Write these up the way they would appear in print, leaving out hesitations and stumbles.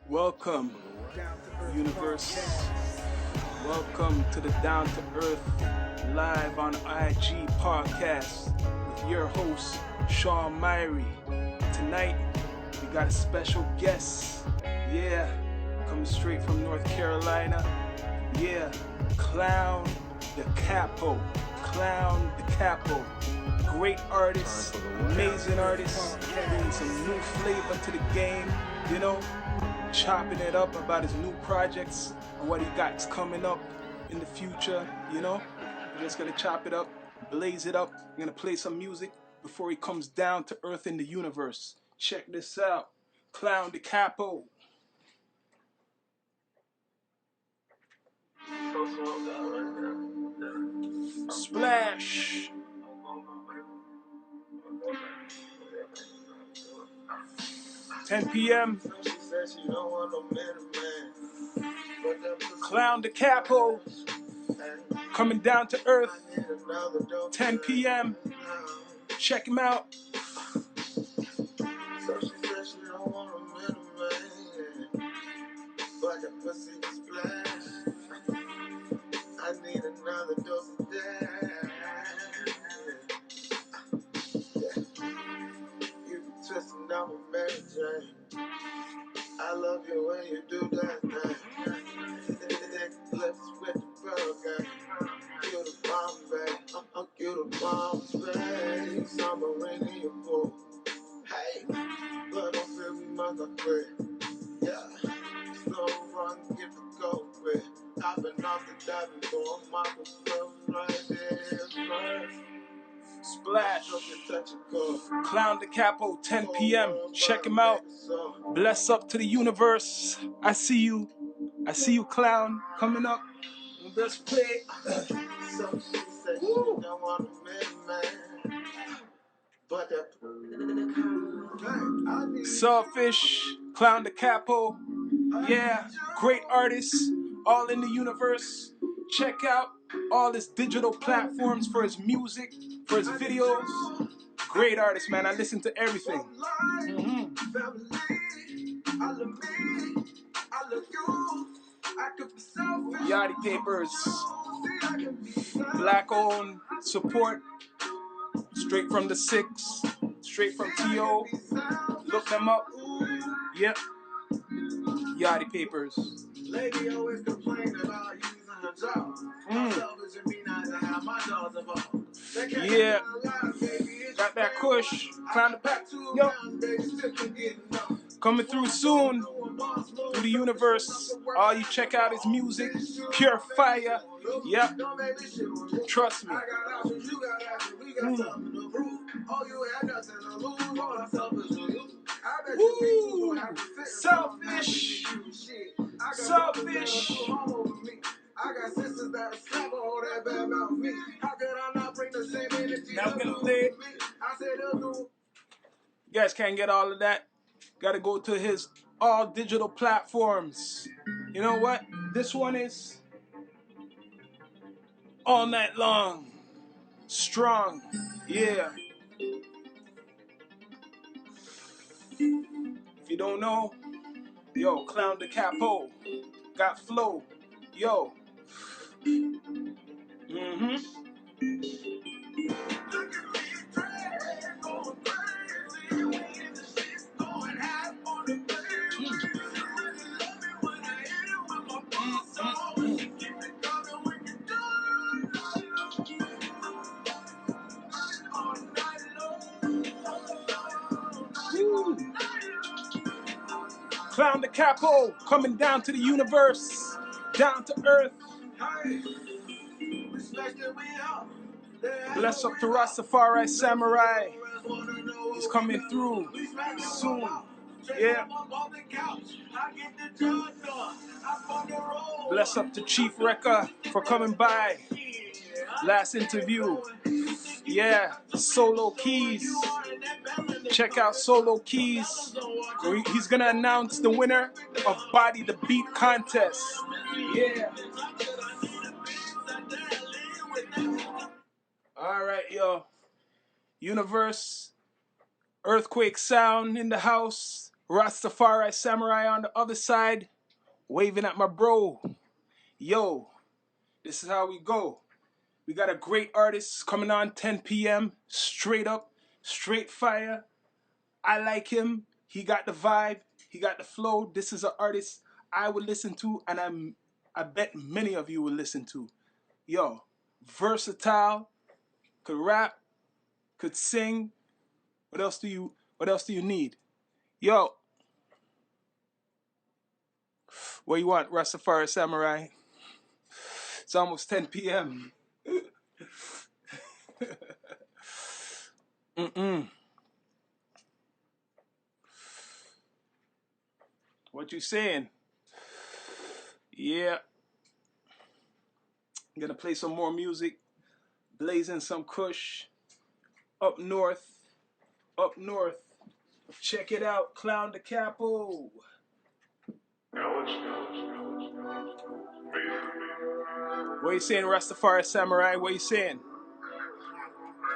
Welcome, universe. Welcome to the Down to Earth live on IG podcast with your host, SHAWN MYRIE. Tonight, we got a special guest. Yeah, coming straight from North Carolina. Yeah, klowndakapo. klowndakapo. Great artist, amazing artist, bringing some new flavor to the game, you know, chopping it up about his new projects and what he got coming up in the future, you know. We're just gonna chop it up, blaze it up. We're gonna play some music before he comes down to earth in the universe. Check this out, klowndakapo. Splash. 10 p.m. klowndakapo coming down to earth. 10 p.m. Check him out. So she said she don't want a middleman, but the pussy splash. I need another dose of that. You be twisting on my Mary Jane. I love you when you do that thing. Lips with the pearl gang. You the bomb, babe. You the bomb, babe. Summer rain in your pool. Hey, blood don't feel me, mother pray. Yeah, slow run, get the gold quick. I've been off the diving for my flow right there first. Splash. klowndakapo, 10 p.m. Check him out. Bless up to the universe. I see you, clown, coming up. Let's play. So she said she don't want a man. But that Selfish, klowndakapo. Yeah, great artists, all in the universe. Check out all his digital platforms for his music, for his videos. Great artist, man. I listen to everything. Yachty Papers, black owned, support, straight from the 6, straight from T.O. Look them up. Yep. Yachty Papers. lady always complain about using her jaw. Selfish and me not to have my jaws involved. Yeah. Got that kush. klowndakapo. Yo. Coming through soon. Through the universe. All you check out is music. Pure fire. Yep. Trust me. Woo. Selfish. Selfish. I got sisters that slap all that bad about me. How could I not bring the same energy? Now I'm gonna play it. I said, You guys can't get all of that. Gotta go to his all digital platforms. You know what? This one is all night long. Strong. Yeah. If you don't know, yo, klowndakapo. Got flow. Yo. klowndakapo coming down to the universe, down to earth. Bless up to Rastafari Samurai. He's coming through soon. Yeah. Bless up to Chief Rekka for coming by. Last interview. Yeah, Solo Keys. Check out Solo Keys. He's gonna announce the winner of Body the Beat contest. Yeah. All right, yo. Universe, earthquake sound in the house. Rastafari Samurai on the other side, waving at my bro. Yo, this is how we go. We got a great artist coming on 10 p.m. Straight up, straight fire. I like him. He got the vibe. He got the flow. This is an artist I would listen to, and I bet many of you will listen to. Yo, versatile, could rap, could sing. What else do you need? Yo, what you want, Rastafari Samurai? It's almost 10 p.m. What you saying? Yeah. I'm gonna play some more music. Blazing some kush. Up north. Up north. Check it out. Klowndakapo. What you saying, Rastafari Samurai? What you saying?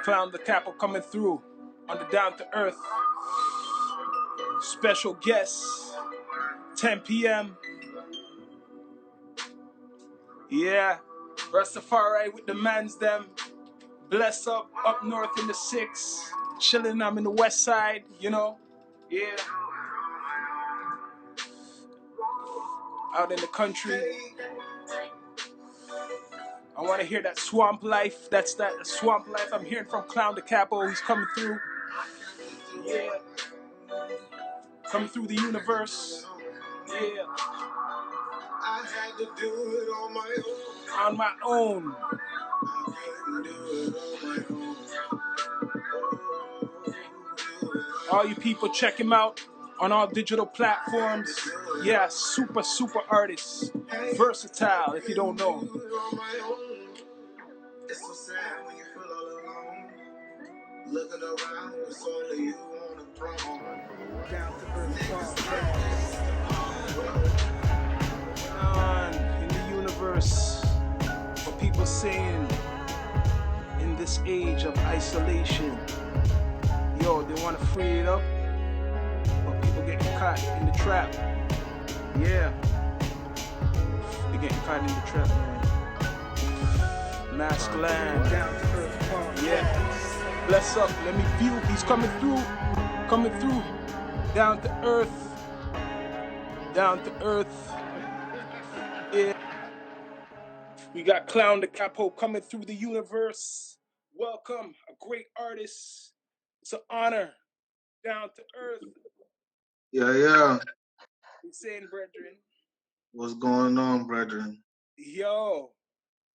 Klowndakapo coming through on the Down to Earth. Special guests. 10 p.m. Yeah. Rastafari with the mans them. Bless up north in the 6. Chilling, I'm in the west side, you know. Yeah. Out in the country. I want to hear that swamp life. That's that swamp life I'm hearing from Klowndakapo. He's coming through. Yeah. Coming through the universe. Yeah. I had to do it on my own. On my own. I couldn't do it on my own. All you people, check him out on all digital platforms. Yeah, super artist. Versatile, if you don't know. It's so sad when you feel all alone. Looking around, it's only you on the throne. Down2earthpodcast. In the universe, what people saying in this age of isolation. Yo, they want to free it up, but people getting caught in the trap. Yeah, they getting caught in the trap, man. Mask land. Down to earth. Yeah. Bless up. Let me view. He's coming through. Coming through. Down to earth. Down to earth. Yeah. We got Klowndakapo coming through the universe. Welcome, a great artist. It's an honor. Down to earth. Yeah. What's saying, brethren? What's going on, brethren? Yo.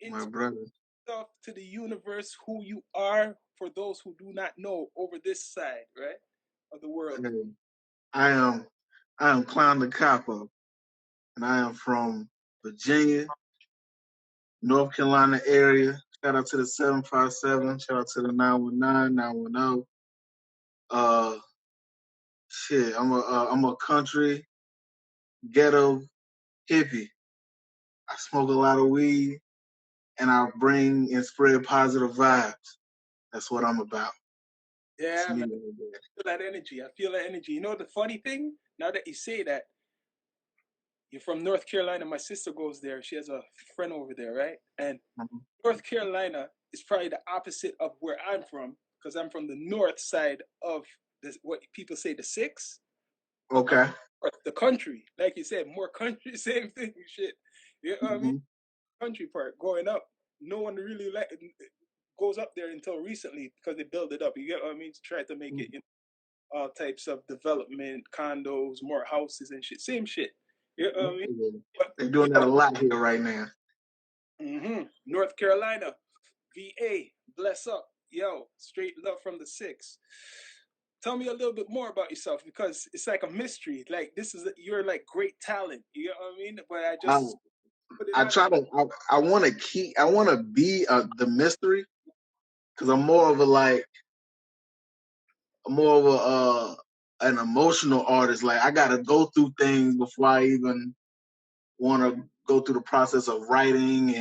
My brother. Stuff to the universe, who you are, for those who do not know over this side, right, of the world. Hey, I am Klowndakapo, and I am from Virginia, North Carolina area. Shout out to the 757. Shout out to the 919, 910. I'm a country ghetto hippie. I smoke a lot of weed, and I bring and spread positive vibes. That's what I'm about. Yeah, man. I feel that energy. You know the funny thing? Now that you say that, you're from North Carolina. My sister goes there. She has a friend over there, right? And North Carolina is probably the opposite of where I'm from, because I'm from the north side of what people say the 6. Okay. The country, like you said, more country, same thing, shit. You know what I mean? Country part, growing up, no one really goes up there until recently because they build it up. You get what I mean? To try to make it, you know, all types of development, condos, more houses and shit. Same shit. You know what I mean? They're doing that a lot here right now. North Carolina, VA, bless up. Yo, straight love from the 6. Tell me a little bit more about yourself, because it's like a mystery. Like you're like great talent. You know what I mean? But I want to be the mystery, because I'm more of an emotional artist. Like, I gotta go through things before I even want to go through the process of writing,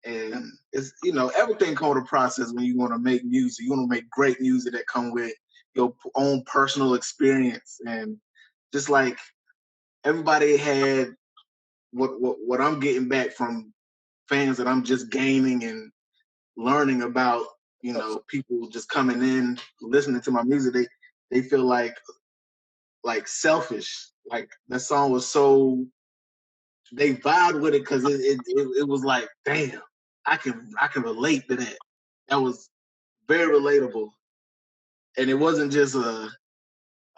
and it's, you know, everything comes with a process when you want to make music. You want to make great music that come with your own personal experience, and just like everybody had what I'm getting back from fans that I'm just gaining and learning about, you know, people just coming in, listening to my music. They feel like selfish. Like that song was so, they vibed with it because it was like, damn, I can relate to that. That was very relatable, and it wasn't just a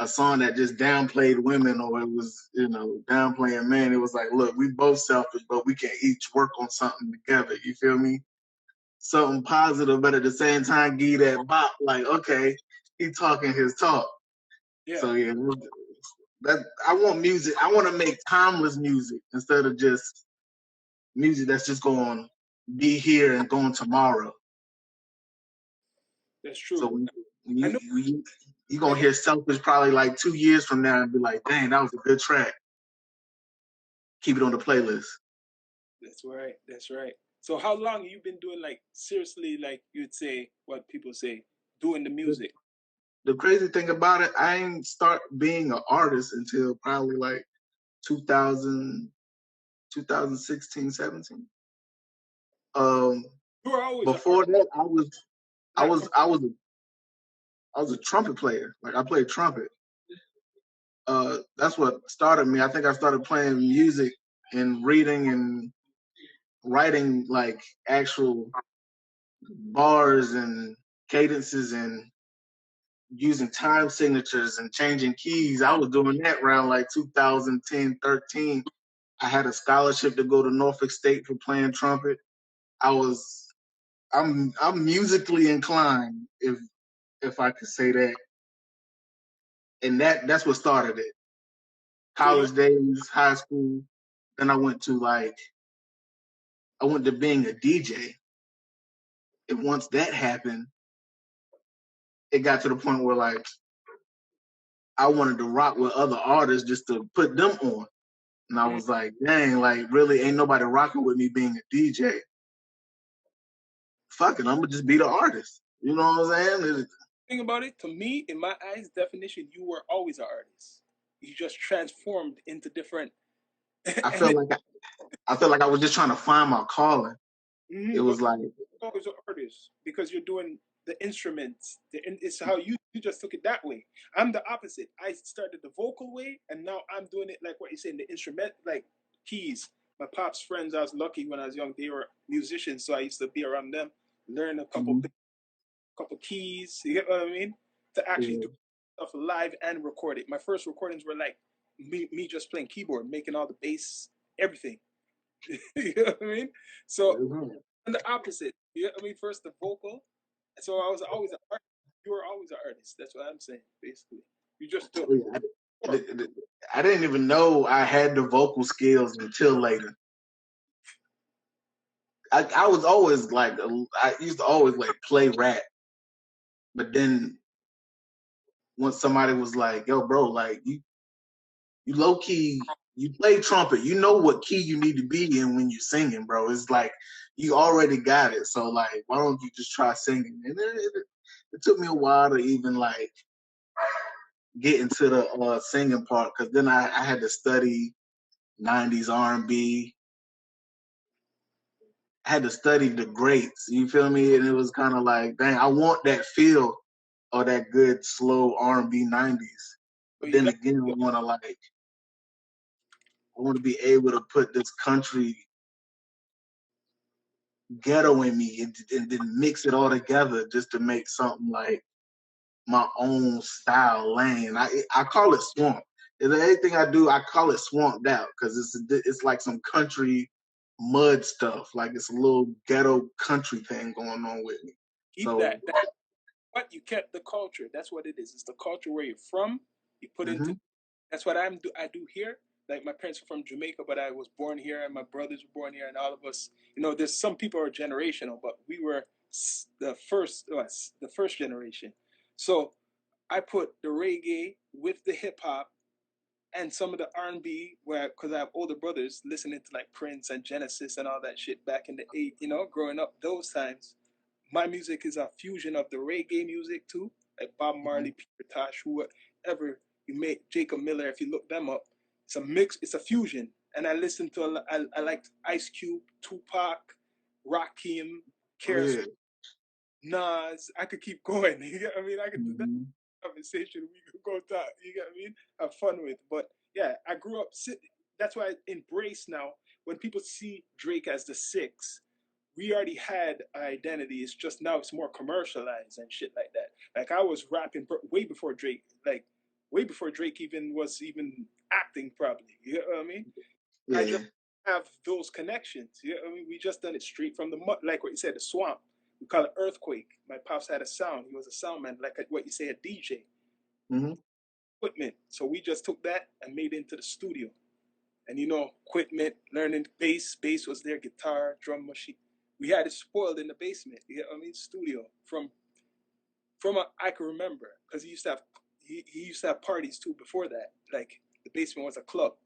song that just downplayed women or it was, you know, downplaying men. It was like, look, we both selfish, but we can each work on something together. You feel me? Something positive, but at the same time, give that bop. Like, okay, he talking his talk. Yeah. So yeah, that I want music. I want to make timeless music instead of just music that's just going to be here and going tomorrow. That's true. So I know. you're going to hear Selfish probably like 2 years from now and be like, dang, that was a good track. Keep it on the playlist. That's right. That's right. So how long have you been doing, like, seriously, like you'd say, what people say, doing the music? The crazy thing about it, I ain't start being an artist until probably like 2016, 17. You were always Before that, I Not was a trumpet player. Like I played trumpet. That's what started me. I think I started playing music and reading and writing like actual bars and cadences and using time signatures and changing keys. I was doing that around like 2010, 13. I had a scholarship to go to Norfolk State for playing trumpet. I'm musically inclined, if I could say that. And that's what started it. College days, high school. Then I went to being a DJ. And once that happened, it got to the point where like I wanted to rock with other artists just to put them on. And I was like, dang, like really ain't nobody rocking with me being a DJ. Fuck it, I'm gonna just be the artist. You know what I'm saying? Think about it. To me, in my eyes, definition, you were always an artist. You just transformed into different. I felt like I was just trying to find my calling. It was like always an artist because you're doing the instruments. It's how you just took it that way. I'm the opposite. I started the vocal way, and now I'm doing it like what you're saying, the instrument, like keys. My pop's friends, I was lucky when I was young. They were musicians, so I used to be around them, learn a couple keys. You get what I mean? To actually do stuff live and record it. My first recordings were like me just playing keyboard, making all the bass, everything. You know what I mean? So I'm the opposite. You know what I mean? First the vocal. So I was always an artist. You were always an artist. That's what I'm saying, basically. You just took. I didn't even know I had the vocal skills until later. I was always like, I used to always like play rap, but then once somebody was like, "Yo, bro, like you low key, you play trumpet, you know what key you need to be in when you're singing, bro. It's like you already got it. So like, why don't you just try singing?" And it took me a while to even like get into the singing part, because then I had to study 90s R&B. I had to study the greats, you feel me? And it was kind of like, dang, I want that feel of that good slow R&B 90s. But then again, I want to be able to put this country ghetto in me and then mix it all together just to make something like my own style lane. I call it swamp. If anything I do, I call it swamped out, because it's like some country mud stuff. Like it's a little ghetto country thing going on with me. Keep that. But you kept the culture. That's what it is. It's the culture where you're from. You put into. That's what I do here. Like my parents are from Jamaica, but I was born here, and my brothers were born here, and all of us. You know, there's some people are generational, but we were the first generation. So I put the reggae with the hip hop and some of the R&B, where because I have older brothers listening to like Prince and Genesis and all that shit back in the growing up those times. My music is a fusion of the reggae music too, like Bob Marley, Peter Tosh, whoever Jacob Miller. If you look them up, it's a mix. It's a fusion. And I listened to I liked Ice Cube, Tupac, Rakim, Karis, Yeah. Nas. I could keep going. You get what I mean? I could do that Mhm. conversation we could go talk. You get what I mean? Have fun with. But yeah, I grew up. That's why I embrace now when people see Drake as the six. We already had identity. It's just now it's more commercialized and shit like that. Like I was rapping way before Drake. Like way before Drake even was even acting. Probably. You know what I mean? I Yeah. just have those connections. You know what I mean? We just done it straight from the mud, like what you said, the swamp. We call it earthquake. My pops had a sound. He was a sound man, like what you say, a DJ Mm-hmm. equipment. So we just took that and made it into the studio. And equipment, learning bass. Bass was there, guitar, drum machine. We had it spoiled in the basement. You know what I mean? Studio I can remember because he used to have parties too before that. Like the basement was a club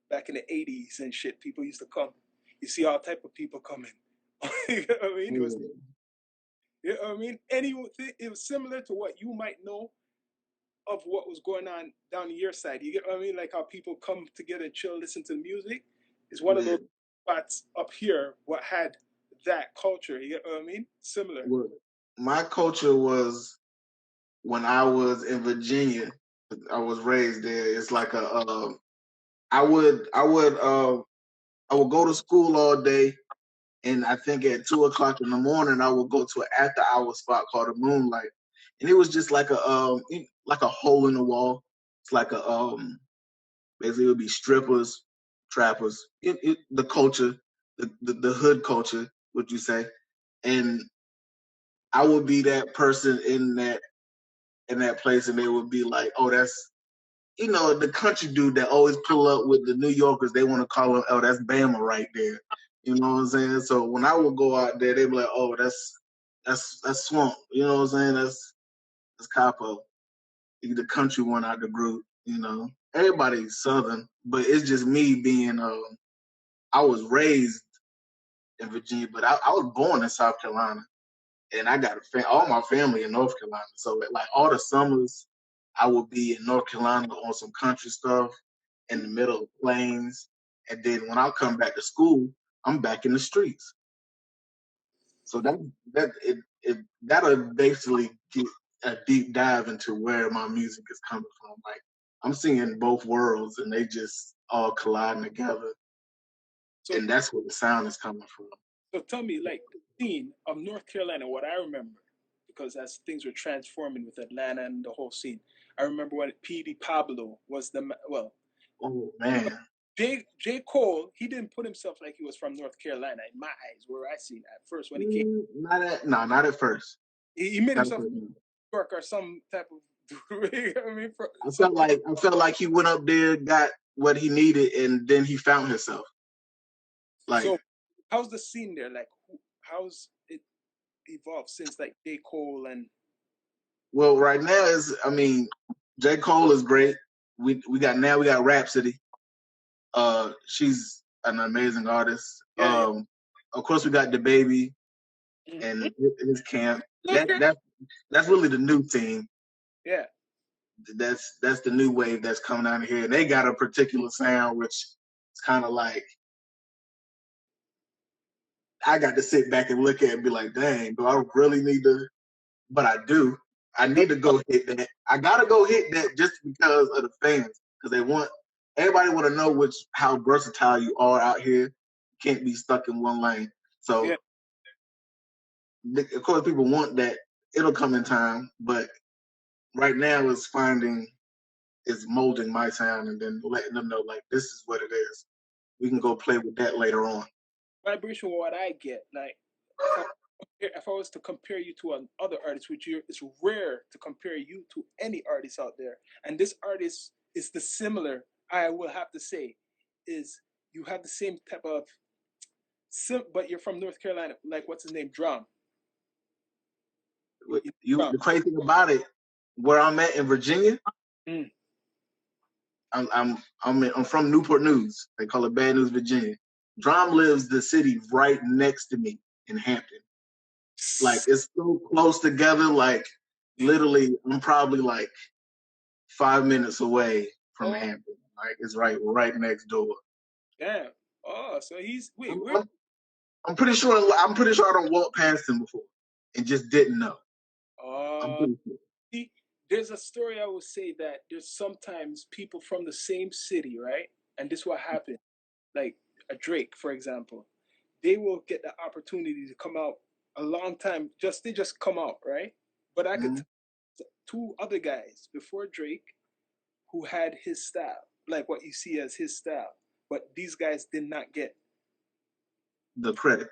back in the 80s and shit. People used to come. You see all type of people coming. You know what I mean? It was, you know what I mean? Anything. It was similar to what you might know of what was going on down your side. You get what I mean? Like how people come together and chill, listen to music. It's one of those spots up here what had that culture. You get what I mean? Similar. Well, my culture was when I was in Virginia. I was raised there. It's like I would go to school all day, and I think at 2:00 in the morning I would go to an after-hour spot called the Moonlight, and it was just like a hole in the wall. It's like basically it would be strippers, trappers, the culture, the hood culture, would you say? And I would be that person in that place, and they would be like, "Oh, that's the country dude that always pull up with the New Yorkers. They want to call him, oh, that's Bama right there." You know what I'm saying? So when I would go out there, they'd be like, "Oh, that's Swamp." You know what I'm saying? That's Capo. He the country one out the group. Everybody's Southern, but it's just me being. I was raised in Virginia, but I was born in South Carolina. And I got all my family in North Carolina. So like all the summers, I would be in North Carolina on some country stuff in the middle of plains. And then when I come back to school, I'm back in the streets. So that'll basically get a deep dive into where my music is coming from. Like I'm seeing both worlds, and they just all colliding together. So, and that's where the sound is coming from. So tell me, like the scene of North Carolina, what I remember, because as things were transforming with Atlanta and the whole scene, I remember when P.D. Pablo was Oh man. J. Cole, he didn't put himself like he was from North Carolina in my eyes, where I seen at first when he came. Not at first. He made himself New York or some type of. I felt like he went up there, got what he needed, and then he found himself. Like, so how's the scene there? Like, how's it evolved since like J. Cole and? Well, right now J. Cole is great. We got Rhapsody. She's an amazing artist. Yeah. Of course, we got DaBaby and his camp. That's really the new thing. Yeah. That's the new wave that's coming out of here. And they got a particular sound, which is kind of like, I got to sit back and look at it and be like, dang, do I really need to? But I do. I need to go hit that. I gotta go hit that just because of the fans, because everybody want to know how versatile you are out here. You can't be stuck in one lane. So, of course, people want that. It'll come in time, but right now it's molding my sound and then letting them know, like, this is what it is. We can go play with that later on. Vibration, what I get, like, if I was to compare you to another artist, it's rare to compare you to any artist out there. And this artist is the similar, I will have to say, is you have the same type of, but you're from North Carolina, like what's his name, Drum. The crazy thing about it, where I'm at in Virginia, I'm from Newport News. They call it Bad News, Virginia. Drum lives the city right next to me in Hampton. Like, it's so close together. Like, literally, I'm probably like 5 minutes away from Oh, Hampton. Like it's right next door. damn. Oh, so he's wait, I'm, where? I'm, I'm pretty sure I don't walk past him before and just didn't know. I'm Uh, pretty sure. see, there's a story I will say that there's sometimes people from the same city, right? And this what happened. Like a Drake, for example, they will get the opportunity to come out a long time. They just come out, right? But I could Mm-hmm. tell two other guys before Drake who had his style, like what you see as his style. But these guys did not get The credit.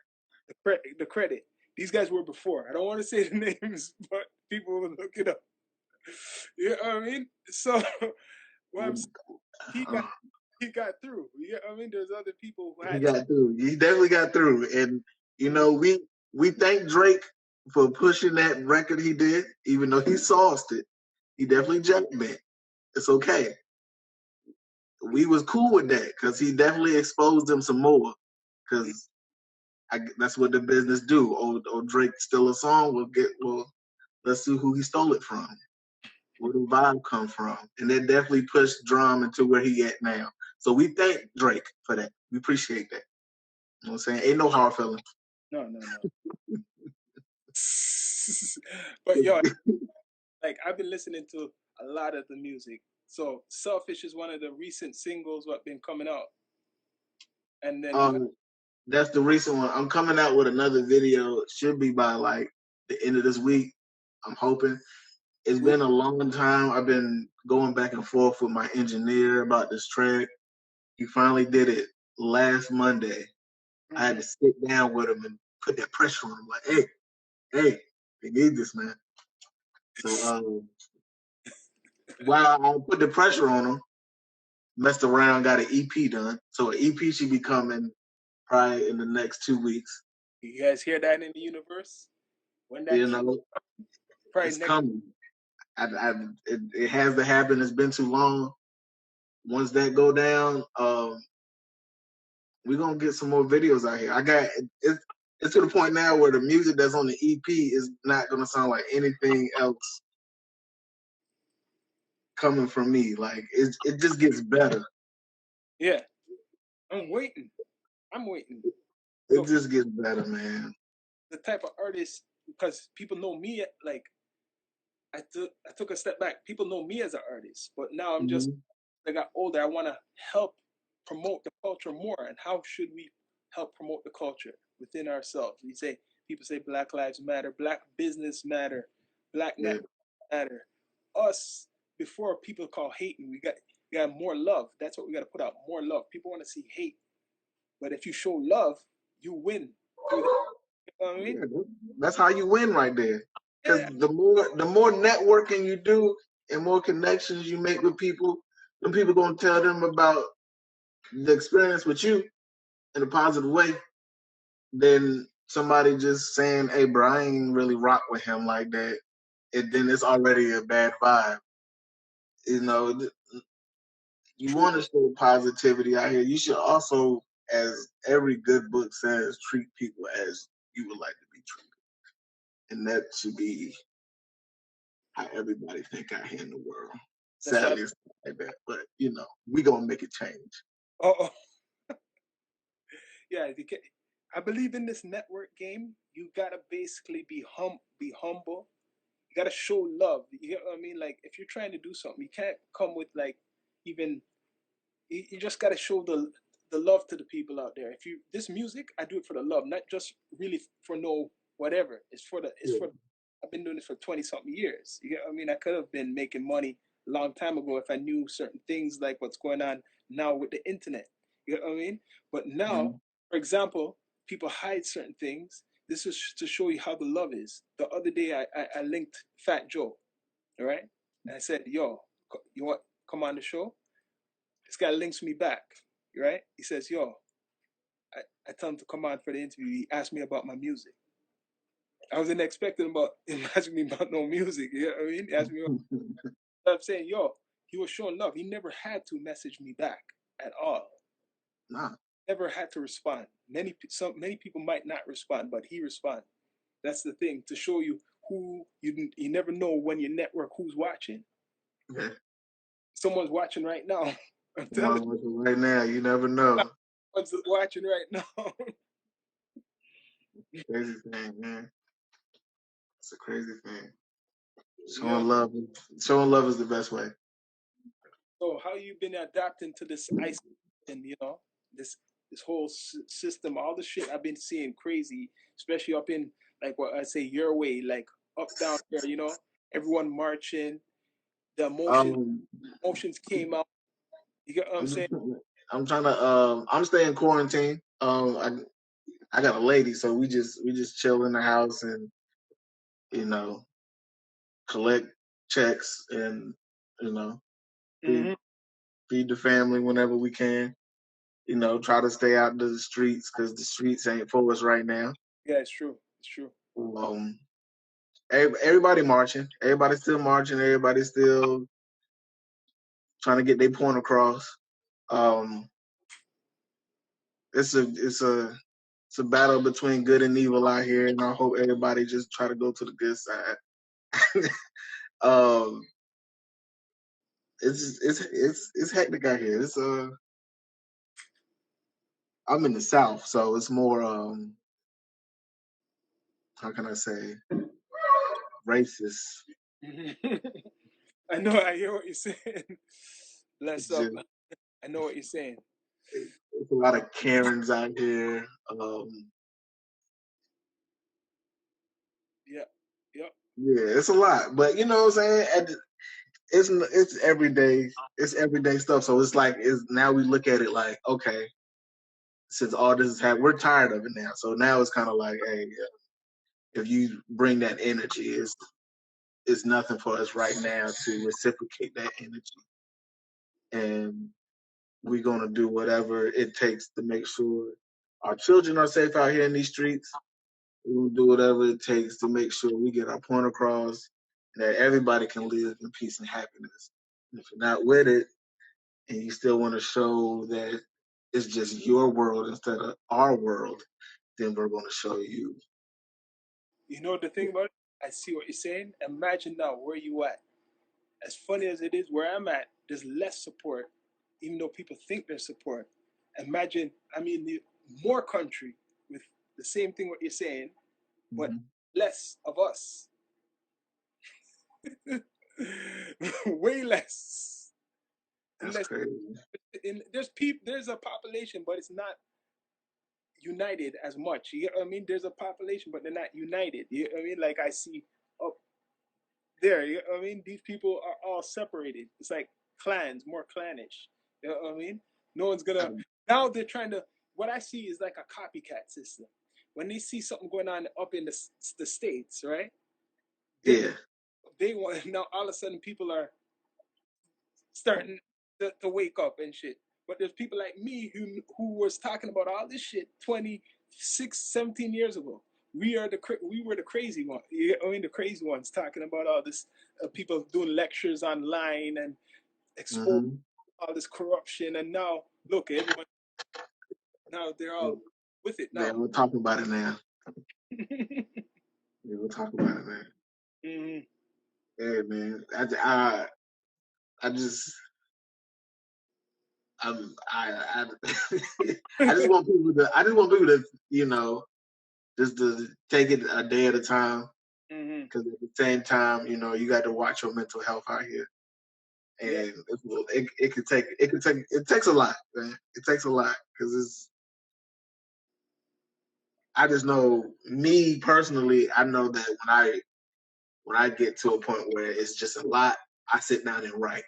the credit. These guys were before. I don't want to say the names, but people will look it up. You know what I mean? So what I'm saying, he got Uh, he got through. You know what I mean? There's other people who he had got through. He definitely got through. And you know, we thank Drake for pushing that record he did, even though he sauced it. He definitely jumped it. It's okay. We was cool with that because he definitely exposed them some more. Because that's what the business do. Oh, Drake stole a song. Let's see who he stole it from. Where the vibe come from, and that definitely pushed Drum into where he at now. So we thank Drake for that. We appreciate that. You know what I'm saying? Ain't no hard feelings. no. But yo, like I've been listening to a lot of the music. So Selfish is one of the recent singles what been coming out. And then you have That's the recent one. I'm coming out with another video. It should be by like the end of this week. I'm hoping. It's been a long time. I've been going back and forth with my engineer about this track. He finally did it last Monday. I had to sit down with him and put that pressure on him. Like, hey, they need this, man. So while I put the pressure on him, messed around, got an EP done. So an EP should be coming probably in the next 2 weeks. you guys hear that in the universe? When that You know, probably it's next coming. It has to happen. It's been too long. Once that go down, we're gonna get some more videos out here. It's to the point now where the music that's on the EP is not gonna sound like anything else coming from me. Like it just gets better. yeah. I'm waiting. It So just gets better, man. the type of artist because people know me like I took a step back. People know me as an artist, but now I'm just Mm-hmm. I got older. I want to help promote the culture more. And how should we help promote the culture within ourselves? People say Black Lives Matter, Black business matter, Black Yeah. network matter. Us before people call hating, we got more love. That's what we got to put out, more love. People want to see hate, but if you show love, you win through that. You know what I mean? Yeah, that's how you win right there. Because Yeah, the more networking you do and more connections you make with people, then people gonna tell them about the experience with you in a positive way. Than somebody just saying, "Hey, bro, I ain't really rock with him like that," and then it's already a bad vibe. You know, you true. want to show positivity out here. You should also, as every good book says, treat people as you would like to be treated, and that should be how everybody think out here in the world. That's what. Sadly, it's not like that, but we gonna make it change. Oh, yeah. I believe in this network game. You gotta basically be humble. You gotta show love. You know what I mean? Like if you're trying to do something, you can't come with like even. You just gotta show the love to the people out there. If you this music, I do it for the love, not just really for no whatever. It's Yeah. for. I've been doing this for 20 something years. You know what I mean? I could have been making money a long time ago if I knew certain things like what's going on now with the internet. You know what I mean? But now, Mhm. for example, people hide certain things. This is to show you how the love is. The other day, I linked Fat Joe, all right? And I said, yo, you want come on the show? This guy links me back, right? He says, yo, I tell him to come on for the interview. He asked me about my music. I wasn't expecting him asking me about no music. You know what I mean? He asked me I'm saying, yo, he was showing love. He never had to message me back at all. Nah. Never had to respond. Many people might not respond, but he responded. That's the thing to show you who you never know when you network who's watching. Yeah. someone's watching right now. I'm telling Someone watching right now, you never know. someone's watching right now. Crazy thing, man. It's a crazy thing. Yeah. Showing love is the best way. So how you been adapting to this isolation? This whole system, all the shit I've been seeing crazy, especially up in like what I say your way, like up down there. Everyone marching. The Um, emotions came out. You get what I'm I'm saying? just, I'm trying to I'm staying quarantine. I got a lady, so we just chill in the house and you know collect checks and you know feed Mm-hmm. feed the family whenever we can. Try to stay out of the streets because the streets ain't for us right now. Yeah, it's true. It's true. Um, everybody marching, everybody's still marching, everybody's still trying to get their point across. Um, it's a battle between good and evil out here, and I hope everybody just try to go to the good side. um, it's hectic out here. I'm in the South, so it's more how can I say racist. Mm-hmm. I know. I hear what you're saying. Bless It's up. just I know what you're saying. it's a lot of Karens out here. Yeah. Yep. Yeah, it's a lot, but you know what I'm saying. It's everyday. It's everyday stuff. So it's like now we look at it like, okay, since all this has happened, we're tired of it now. So now it's kind of like, hey, if you bring that energy, it's nothing for us right now to reciprocate that energy, and we're gonna do whatever it takes to make sure our children are safe out here in these streets. We're gonna do whatever it takes to make sure we get our point across, and that everybody can live in peace and happiness. And if you're not with it, and you still want to show that it's just your world instead of our world, then we're going to show you. You know the thing about it? I see what you're saying. Imagine now where you at. As funny as it is, where I'm at, there's less support, even though people think there's support. Imagine, more country with the same thing what you're saying, but Mm-hmm. less of us. Way less. That's Unless crazy. there's a population, but it's not united as much. You get what I mean? There's a population, but they're not united. You know what I mean? Like I see up there. You know what I mean? These people are all separated. It's like clans, more clannish. You know what I mean? No one's gonna. Now they're trying to. What I see is like a copycat system. When they see something going on up in the states, right? They Yeah. they want now. All of a sudden, people are starting to wake up and shit. But there's people like me who was talking about all this shit 26, 17 years ago. We were the crazy ones. I mean, the crazy ones talking about all this. People doing lectures online and expose Mm-hmm. all this corruption. And now, look, everyone now they're all with it Yeah, now. we'll talk about it now. Yeah, we'll talk about it now. Mm-hmm. Hey, man, I just, I I just want people to, just to take it a day at a time. Mm-hmm. Because at the same time, you got to watch your mental health out here. Yeah, And it takes a lot, man. It takes a lot because I just know me personally. I know that when I get to a point where it's just a lot, I sit down and write,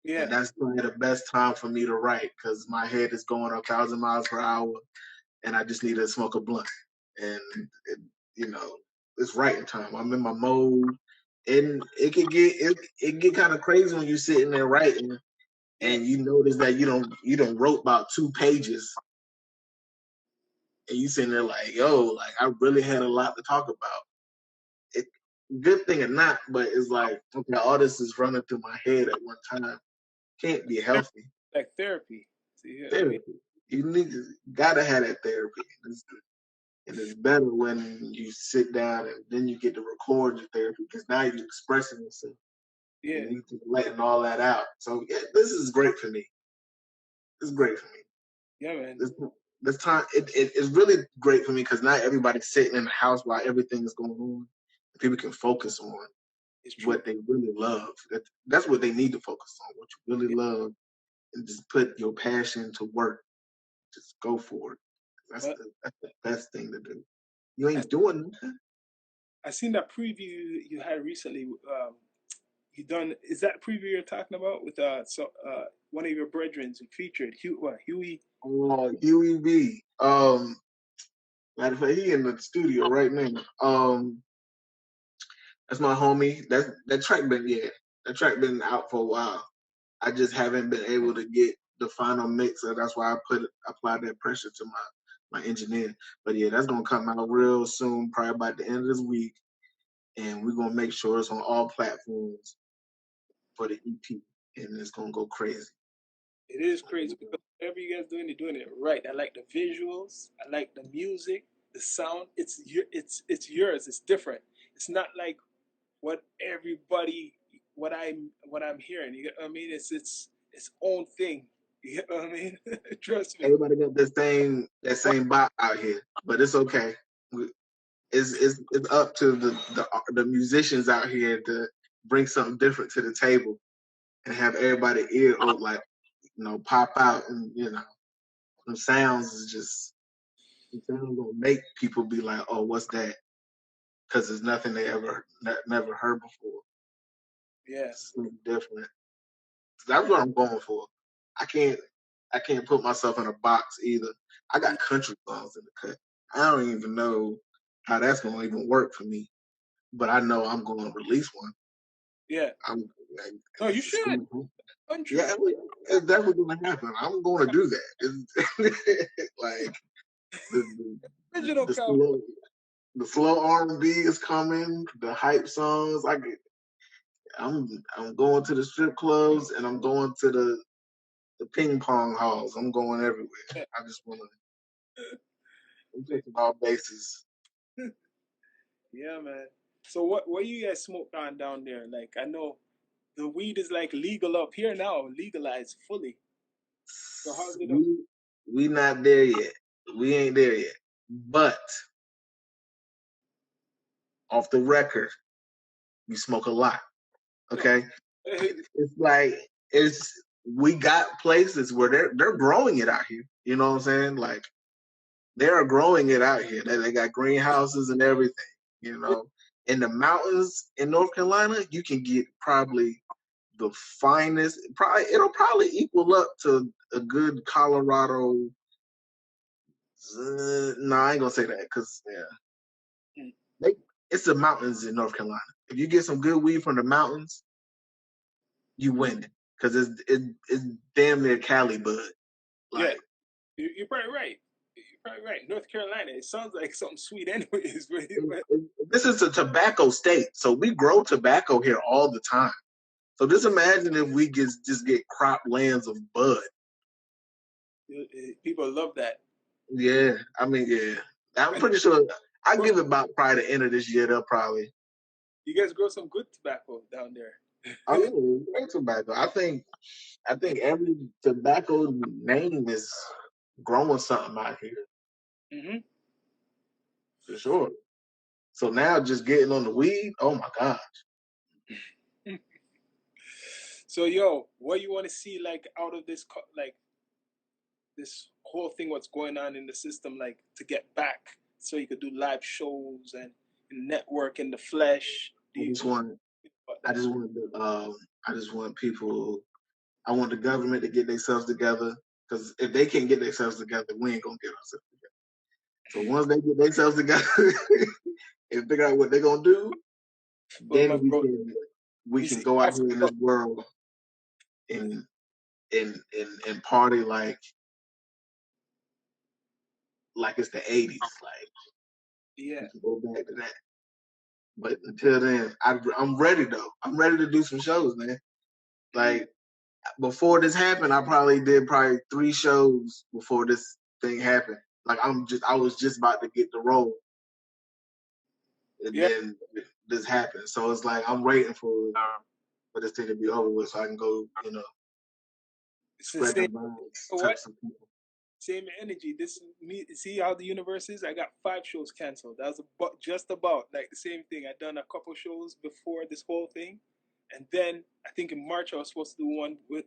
yeah. and that's probably the best time for me to write because my head is going 1,000 miles per hour, and I just need to smoke a blunt, and you know it's writing time. I'm in my mode, and it get kind of crazy when you're sitting there writing Yeah. and you notice that you don't wrote about 2 pages and you sitting there like, yo, like I really had a lot to talk about. It good thing or not, but it's like, okay, all this is running through my head at one time. Can't be healthy. Like therapy. See, you know what I mean? Therapy. Gotta have that therapy. And it's better when you sit down and then you get to record your therapy because now you're expressing yourself. Yeah. And you just letting all that out. So yeah, this is great for me. It's great for me. Yeah, man. This time it's really great for me because not everybody's sitting in the house while everything is going on. People can focus on It's true. what they really love. That's what they need to focus on. What you really love, and just put your passion to work. Just go for it. That's But the best thing to do. You I, ain't doing nothing. I seen that preview you had recently. You done, is that preview you're talking about with one of your brethren who featured Huey? Oh, Huey B. Matter of fact, he in the studio right now. That's my homie. That track been out for a while. I just haven't been able to get the final mix, so that's why I applied that pressure to my engineer. But yeah, that's gonna come out real soon, probably by the end of this week, and we're gonna make sure it's on all platforms for the EP, and it's gonna go crazy. It is crazy because whatever you guys doing, you're doing it right. I like the visuals. I like the music, the sound. It's yours. It's different. It's not like what everybody what I'm hearing. You get what I mean? It's own thing. You get what I mean? Trust me. Everybody got that same bot out here, but it's okay. It's up to the musicians out here to bring something different to the table and have everybody ear like pop out, and the sounds is just gonna make people be like, oh, what's that? Because it's nothing they never heard before. Yeah. It's something different. That's what I'm going for. I can't put myself in a box either. I got country songs in the cut. I don't even know how that's gonna even work for me, but I know I'm gonna release one. Yeah. No, you should. Country. Yeah, it's definitely gonna happen. I'm gonna do that. Like Original the cowboy. slow R&B is coming. The hype songs. I'm going to the strip clubs and I'm going to the ping pong halls. I'm going everywhere. I just want to. I'm taking all bases. Yeah, man. So what you guys smoke on down there? Like I know the weed is like legal up here now, legalized fully. So how's it up? We not there yet. We ain't there yet. But off the record, we smoke a lot. Okay, it's like we got places where they're growing it out here. You know what I'm saying? Like they are growing it out here. They got greenhouses and everything. You know, in the mountains in North Carolina, you can get probably the finest. It'll probably equal up to a good Colorado. No, I ain't gonna say that because it's the mountains in North Carolina. If you get some good weed from the mountains, you win because it's damn near Cali bud. Like you're probably right. You're probably right. North Carolina, it sounds like something sweet, anyways. This is a tobacco state, so we grow tobacco here all the time. So just imagine if we just get crop lands of bud. People love that. Yeah, I mean, yeah. I'm pretty sure I give it about probably the end of this year. They'll probably. You guys grow some good tobacco down there. Oh yeah, great tobacco. I think every tobacco name is growing something out here. Mm-hmm. For sure. So now just getting on the weed, oh my gosh. So yo, what you want to see like out of this like this whole thing, what's going on in the system, like to get back so you could do live shows and network in the flesh? I just want people. I want the government to get themselves together because if they can't get themselves together, we ain't gonna get ourselves together. So once they get themselves together and figure out what they're gonna do, then we can go out here in this world and party like it's the 80s. Like we can go back to that. But until then, I'm ready though. I'm ready to do some shows, man. Like before this happened, I probably did 3 shows before this thing happened. Like I was just about to get the role, and then this happened. So it's like I'm waiting for for this thing to be over with, so I can go, It's the spread the same. vibes, What? touch some people. Same energy. This me. See how the universe is. I got 5 shows canceled. That was just about like the same thing. I done a couple shows before this whole thing, and then I think in March I was supposed to do one with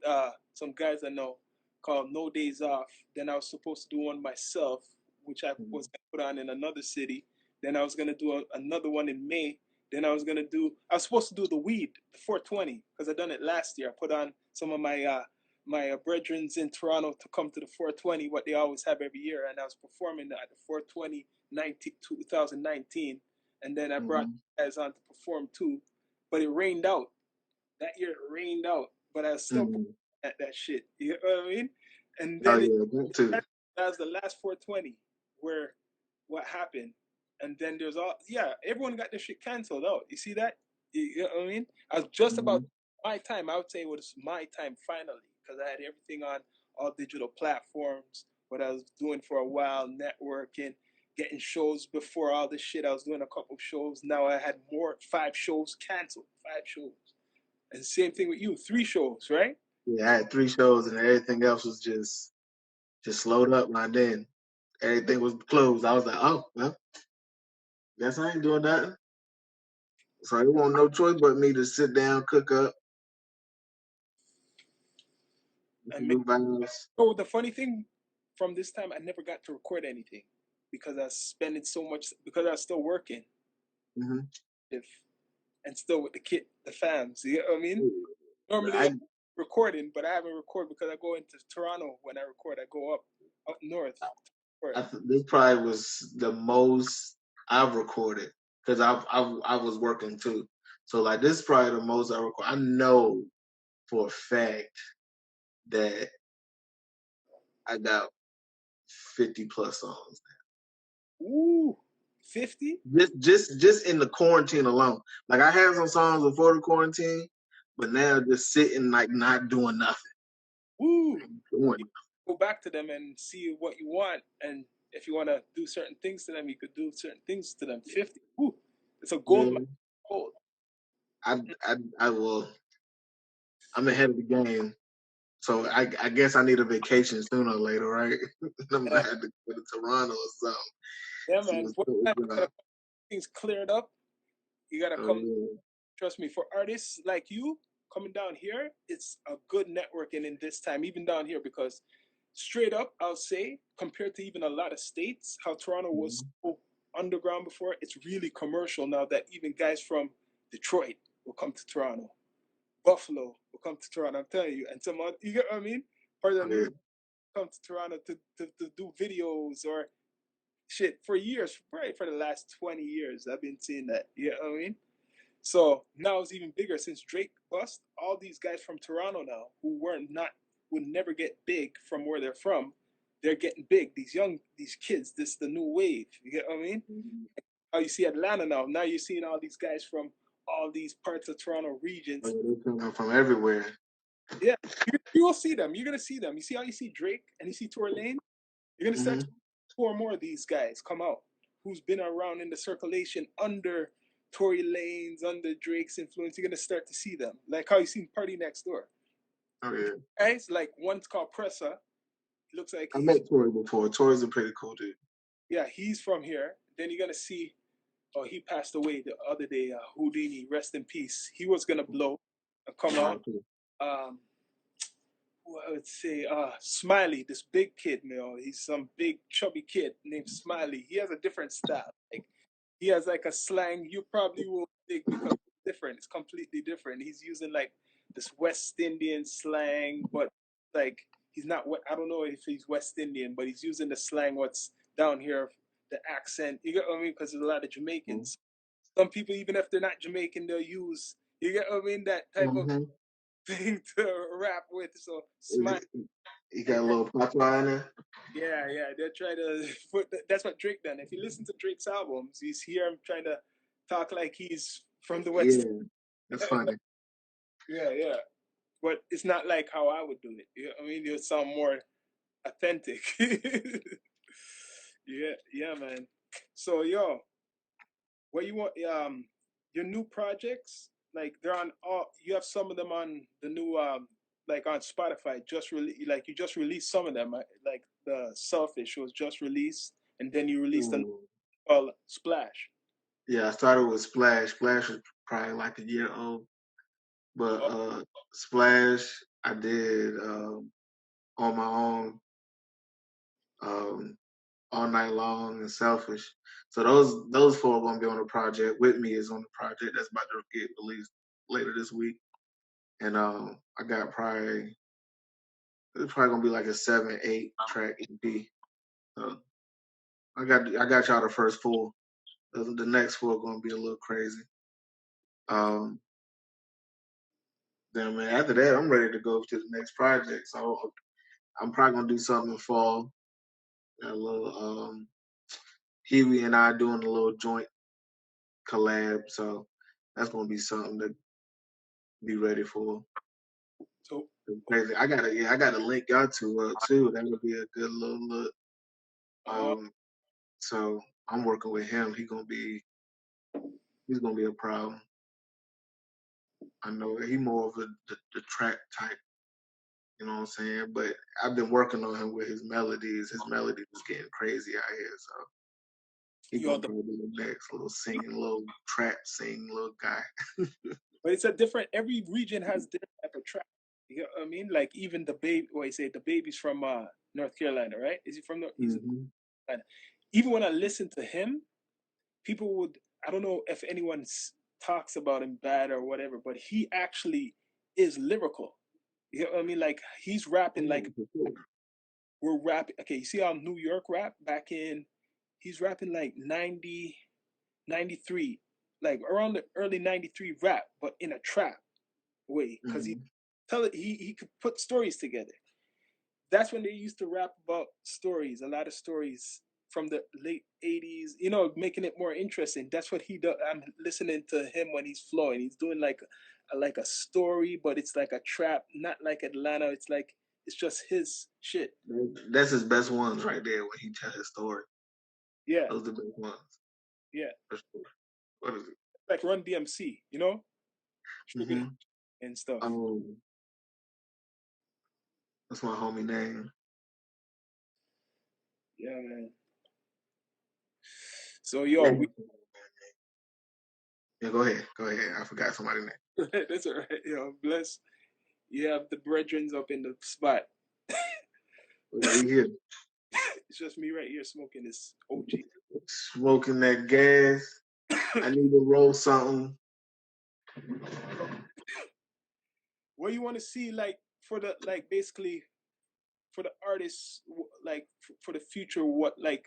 some guys I know called No Days Off. Then I was supposed to do one myself, which I was gonna put on in another city. Then I was gonna do another one in May. Then I was supposed to do the weed, the 420, because I done it last year. I put on some of my brethrens in Toronto to come to the 420, what they always have every year, and I was performing at the 420 2019, and then I brought guys on to perform too, but it rained out. That year it rained out, but I was still at that shit. You know what I mean? And Oh then yeah, that too. that was the last 420 where what happened. And then there's everyone got their shit canceled out. You see that? You know what I mean? I was just about my time. I would say it was my time finally because I had everything on all digital platforms. What I was doing for a while, networking, getting shows before all this shit. I was doing a couple of shows. Now I had 5 shows canceled. 5 shows. And same thing with you, 3 shows, right? Yeah, I had 3 shows and everything else was just slowed up by then. Everything was closed. I was like, oh, well, guess I ain't doing nothing. So it wasn't no choice but me to sit down, cook up, And new vibes. so the funny thing from this time, I never got to record anything because I was spending so much, because I was still working. And still with the fams. You know what I mean? Normally I'm recording, but I haven't recorded because I go into Toronto when I record. I go up north. This probably was the most I've recorded because I was working too. So like this is probably the most I record. I know for a fact that I got 50 plus songs now. Ooh, 50? Just in the quarantine alone. Like I had some songs before the quarantine, but now just sitting like not doing nothing. Ooh. Go back to them and see what you want, and if you want to do certain things to them, you could do certain things to them. 50. Ooh, it's a gold. Yeah. Gold. I will. I'm ahead of the game. So I guess I need a vacation sooner or later, right? I'm gonna have to go to Toronto or something. Yeah, man. Things cleared up. You gotta come. Yeah. Trust me, for artists like you coming down here, it's a good networking in this time, even down here, because straight up, I'll say, compared to even a lot of states, how Toronto was so underground before, it's really commercial now that even guys from Detroit will come to Toronto. Buffalo will come to Toronto, I'm telling you. And some other, you get what I mean? Part of the come to Toronto to do videos or shit for years, probably for the last 20 years. I've been seeing that. You know what I mean? So now it's even bigger since Drake bust. All these guys from Toronto now who would never get big from where they're from, they're getting big. These kids, this is the new wave. You get what I mean? How you see Atlanta now. Now you're seeing all these guys from all these parts of Toronto regions. They're coming from everywhere. Yeah, you will see them. You're gonna see them. You see how you see Drake and you see Tory Lane? You're gonna start 2 or more of these guys come out who's been around in the circulation under Tory Lane's, under Drake's influence. You're gonna start to see them, like how you seen Party Next Door. Oh yeah. Guys, like one's called Pressa. It looks like I met Tory before. Tory's a pretty cool dude. Yeah, he's from here. Then you're gonna see. Oh, he passed away the other day. Houdini, rest in peace. He was gonna blow, come out. I would say Smiley, this big kid, he's some big chubby kid named Smiley. He has a different style. Like he has like a slang you probably won't think because it's different. It's completely different. He's using like this West Indian slang, but like he's not. I don't know if he's West Indian, but he's using the slang what's down here, the accent. You get what I mean? Because there's a lot of Jamaicans. Some people, even if they're not Jamaican, they'll use. You get what I mean? That type of thing to rap with. So Smile. You got a little patois in there? Yeah. They're trying to put that's what Drake done. If you listen to Drake's albums, you hear him trying to talk like he's from the West. Yeah, that's funny. Yeah. But it's not like how I would do it. You know what I mean? You'll sound more authentic. Yeah, man. So what you want your new projects? like they're on all. You have some of them on the new like on Spotify. Just like you just released some of them. Like the Selfish was just released, and then you released a Ooh. called Splash. Yeah, I started with Splash. Splash was probably like a year old, but Oh, Splash I did on my own, um, all night long, and Selfish. So those four are gonna be on the project. With Me is on the project that's about to get released later this week, and I got probably it's probably gonna be like a 7, 8 track EP. So I got y'all the first four. The next four are gonna be a little crazy. Um, then man, after that, I'm ready to go to the next project. So I'm probably gonna do something in fall. A little Huey and I doing a little joint collab. So that's gonna be something to be ready for. so Crazy. I gotta link y'all to too. That would be a good little look. uh, Um, so I'm working with him. He's gonna be a problem. I know he more of the track type, you know what I'm saying? But I've been working on him with his melodies. His melodies is getting crazy out here, so he you're gonna the. probably be the next little singing, little trap singing little guy. But it's a different. Every region has different type of track. You know what I mean? Like even the baby. What I say? The baby's from North Carolina, right? Is he from? He's Hmm. Carolina. Even when I listen to him, people would. I don't know if anyone talks about him bad or whatever, but he actually is lyrical. You know what I mean? Like he's rapping like we're rapping. Okay, you see how New York rap back in? He's rapping like 90, 93, like around the early 93 rap, but in a trap way, because he Hmm. tell it he could put stories together. That's when they used to rap about stories, a lot of stories from the late 80s, you know, making it more interesting. That's what he does. I'm listening to him when he's flowing. He's doing like a story, but it's like a trap, not like Atlanta. It's like it's just his shit. That's his best ones right there when he tells his story. Yeah, Those are the best ones. yeah. For sure. What is it? Like Run DMC, you know? Sugar Hmm. and stuff. Um, that's my homie name. Yeah, man. So yo, Yeah, we go ahead. Go ahead. I forgot somebody's name. that's all right. Yo, bless. You have the brethrens up in the spot. Yeah, we here It's just me right here smoking this OG. smoking that gas. I need to roll something. What you want to see, like for the like basically for the artists, like for the future, what like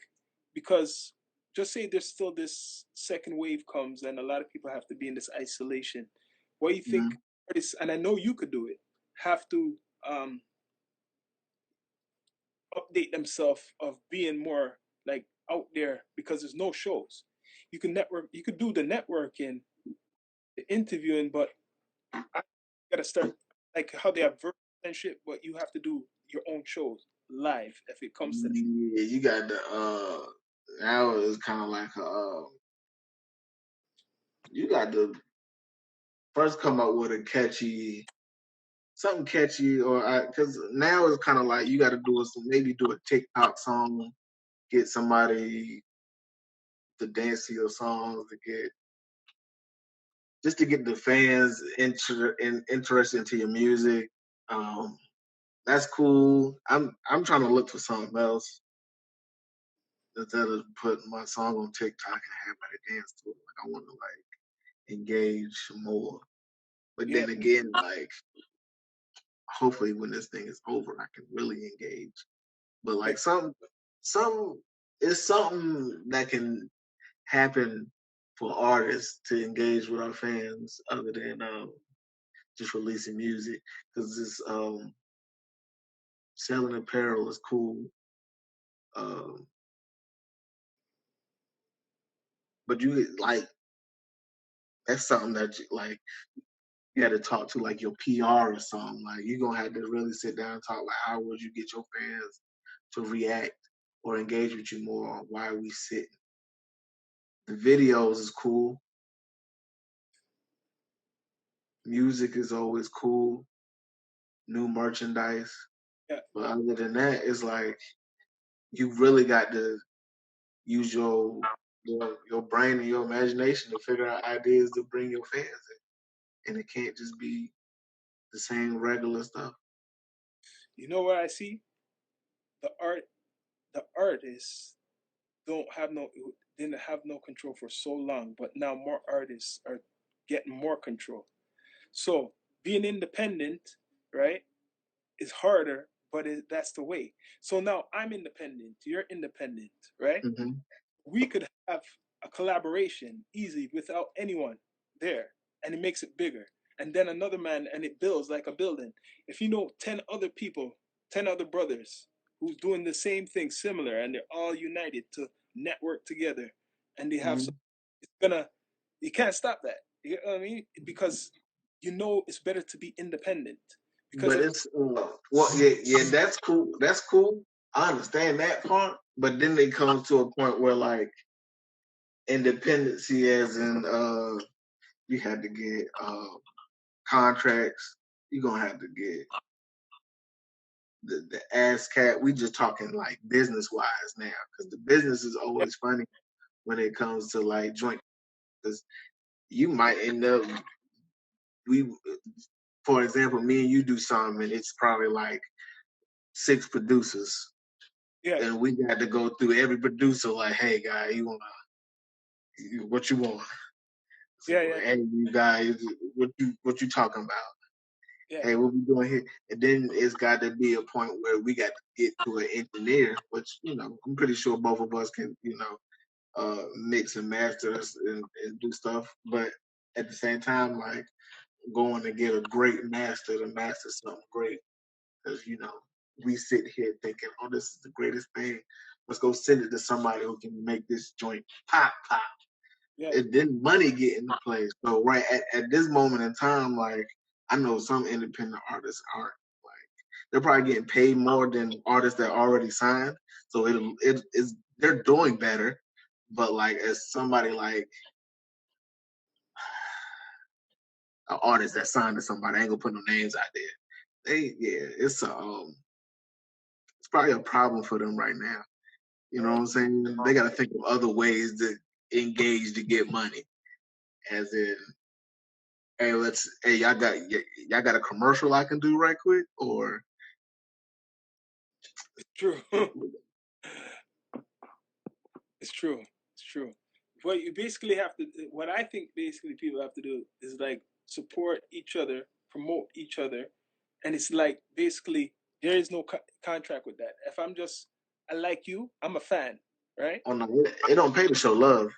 because just say there's still this second wave comes and a lot of people have to be in this isolation. What do you think Mhm. artists, and I know you could do it, have to um update themselves of being more like out there because there's no shows. You can network, you could do the networking, the interviewing, but I gotta start like how they have virtual and shit, but you have to do your own shows live if it comes to that. Yeah, you got the now it's kind of like you got to first come up with a catchy something catchy or because now it's kind of like you got to do maybe do a TikTok song, get somebody to dance to your songs to get just to get the fans interested into your music. Um, that's cool. I'm trying to look for something else instead of putting my song on TikTok and have everybody dance to it. Like I want to like engage more. But Yeah, then again, like hopefully when this thing is over, I can really engage. But like like some it's something that can happen for artists to engage with our fans other than just releasing music because this selling apparel is cool. Um, but you like that's something that like you had to talk to like your PR or something. Like you're gonna have to really sit down and talk like how would you get your fans to react or engage with you more on why we sitting. The videos is cool. music is always cool, new merchandise. Yeah. But other than that, it's like you really got to use your brain and your imagination to figure out ideas to bring your fans in. And it can't just be the same regular stuff. You know what I see? The artists don't have no didn't have no control for so long, but now more artists are getting more control. So being independent, right, is harder, but that's the way. So now I'm independent, you're independent, right? Mm-hmm. We could have a collaboration easy without anyone there, and it makes it bigger. And then another man, and it builds like a building. If you know 10 other people, 10 other brothers who's doing the same thing similar, and they're all united to network together, and they have Mm-hmm. some, it's gonna, you can't stop that. You know what I mean? Because you know it's better to be independent. Because But of, it's well, yeah, that's cool. That's cool. I understand that part. But then it comes to a point where like independency, as in you had to get contracts. You're gonna have to get the ASCAP. We just talking like business wise now, because the business is yeah, always funny when it comes to like joint. Because you might end up we, for example, me and you do something, and it's probably like 6 producers, yeah, and we got to go through every producer like, hey guy, what you want? So, yeah, yeah, hey you guys, what you talking about? yeah, Hey, what we doing here? And then it's got to be a point where we got to get to an engineer, which I'm pretty sure both of us can mix and master and do stuff. But at the same time, like going to get a great master to master something great, because we sit here thinking, oh, this is the greatest thing. Let's go send it to somebody who can make this joint pop pop. yeah, And then money get into play. So right at this moment in time, like I know some independent artists aren't they're probably getting paid more than artists that already signed. So it's they're doing better. But like as somebody like an artist that signed to somebody, I ain't gonna put no names out there. It's probably a problem for them right now. You know what I'm saying? They got to think of other ways to engage to get money. As in, hey, y'all got a commercial I can do right quick, or true. It's true. It's true. What you basically have to, what I think basically people have to do is like support each other, promote each other, and it's like basically there is no contract with that. If I like you, I'm a fan, right? oh no, it don't pay to show love.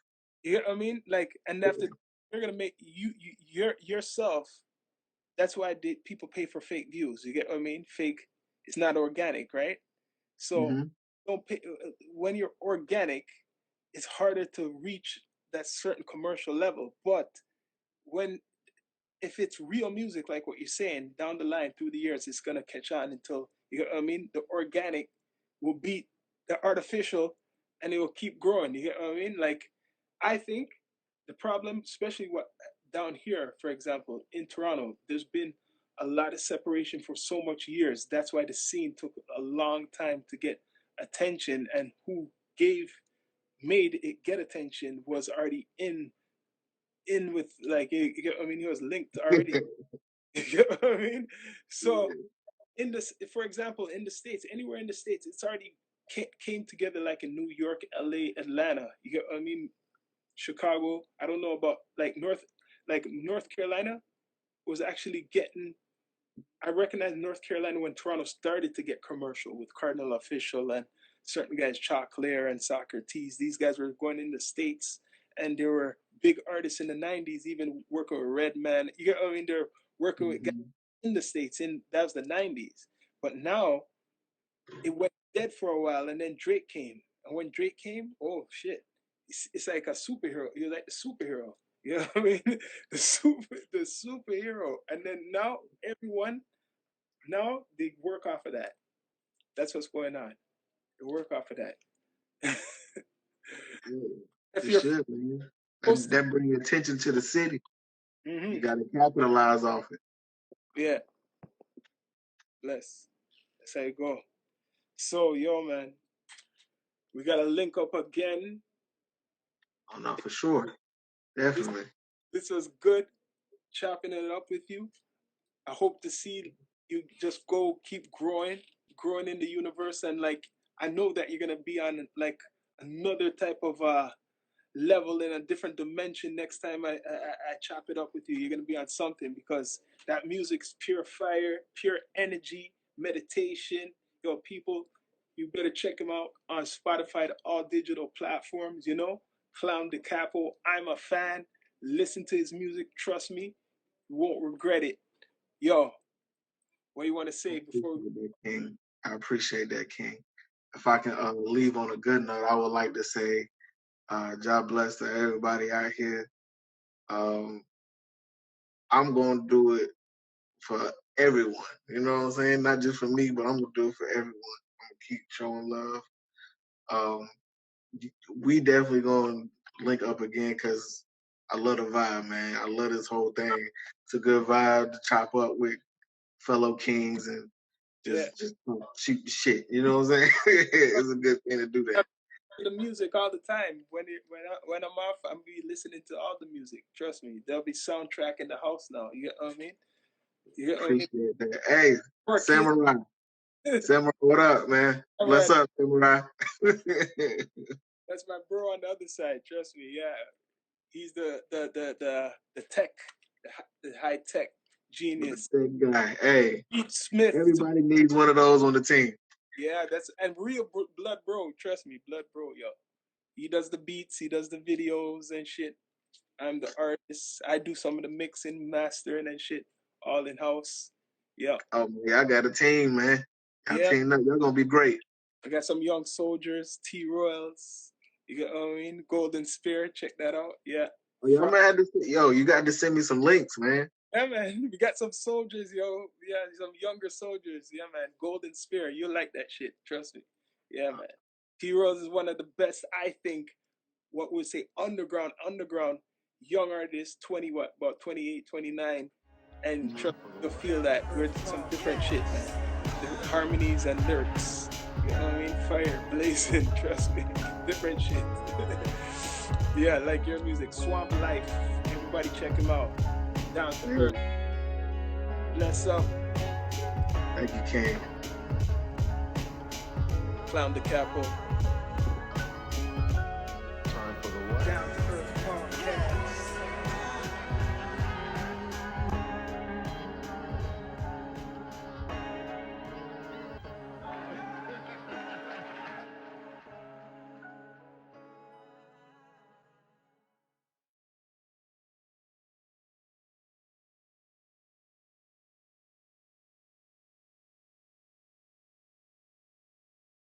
You know what I mean? Like, and after you're gonna make yourself. That's why people pay for fake views. You get what I mean? Fake. It's not organic, right? So Mm-hmm. don't pay when you're organic. It's harder to reach that certain commercial level. But when if it's real music, like what you're saying, down the line through the years, it's gonna catch on until you know what I mean. The organic will beat the artificial, and it will keep growing. You get what I mean? Like, I think the problem, especially what down here, for example, in Toronto, there's been a lot of separation for so much years. That's why the scene took a long time to get attention, and who made it get attention was already in with like I mean he was linked already. You know what I mean? So in this, for example, in the states, anywhere in the states, it's already came together like in New York, LA, Atlanta. You get what I mean? Chicago. I don't know about like North Carolina was actually getting. I recognize North Carolina when Toronto started to get commercial with Cardinal Official and certain guys, Chocolare and Socrates. These guys were going in the States, and there were big artists in the 90s, even working with Redman. You know what I mean? They're working with guys Mm-hmm. in the States, and that was the 90s. But now it went dead for a while, and then Drake came. And when Drake came, oh shit, it's like a superhero. You're like the superhero. You know what I mean? The superhero. And then now everyone now they work off of that. That's what's going on. They work off of that. Yeah, If it you're should, man. posting, That bring attention to the city. gotta capitalize off it. Yeah. Bless. That's how you go. So, yo, man, we gotta link up again. Oh no, for sure. Definitely. This was good chopping it up with you. I hope to see you just keep growing in the universe, and like I know that you're gonna be on like another type of level in a different dimension next time I chop it up with you. You're gonna be on something, because that music's pure fire, pure energy, meditation. Yo, people, you better check him out on Spotify, all digital platforms. You know, klowndakapo. I'm a fan. Listen to his music. Trust me, you won't regret it. Yo, what do you want to say before? King. I appreciate that, King. If I can leave on a good note, I would like to say, God bless to everybody out here. I'm going to do it for everyone. You know what I'm saying? Not just for me, but I'm going to do it for everyone. I'm going to keep showing love. We definitely going to link up again, because I love the vibe, man. I love this whole thing. It's a good vibe to chop up with fellow kings and just shoot the shit. You know what I'm saying? It's a good thing to do that. The music all the time. When I'm off, I'm be listening to all the music. Trust me, there'll be soundtrack in the house now. You get what I mean? You get what I mean? Appreciate that. Hey, Samurai. Samurai, what up, man? What's up, Samurai? That's my bro on the other side. Trust me. Yeah, he's the tech, the high tech genius. The guy. Hey, Pete Smith. Everybody needs one of those on the team. Yeah, and real blood bro. Trust me, blood bro. Yo, he does the beats, he does the videos and shit. I'm the artist. I do some of the mixing, mastering and shit, all in house. Yeah. Oh yeah, I got a team, man. Y'all team up. Y'all gonna be great. I got some young soldiers, T Royals. You got what I mean? Golden Spear. Check that out. Yeah. Oh, yeah, I'm gonna have to. Yo, you got to send me some links, man. Yeah, man. We got some soldiers, yo. Yeah, some younger soldiers. Yeah, man. Golden Spear. You'll like that shit. Trust me. Yeah, man. T Royals is one of the best, I think, what we'll say underground young artists, about 28, 29, and trust to feel that we're some different shit, man. The harmonies and lyrics, you know what I mean? Fire blazing, trust me, different shit. Yeah, like your music, Swamp Life. Everybody check him out. Down to Earth. Bless up. Thank you, King. KLOWNDAKAPO.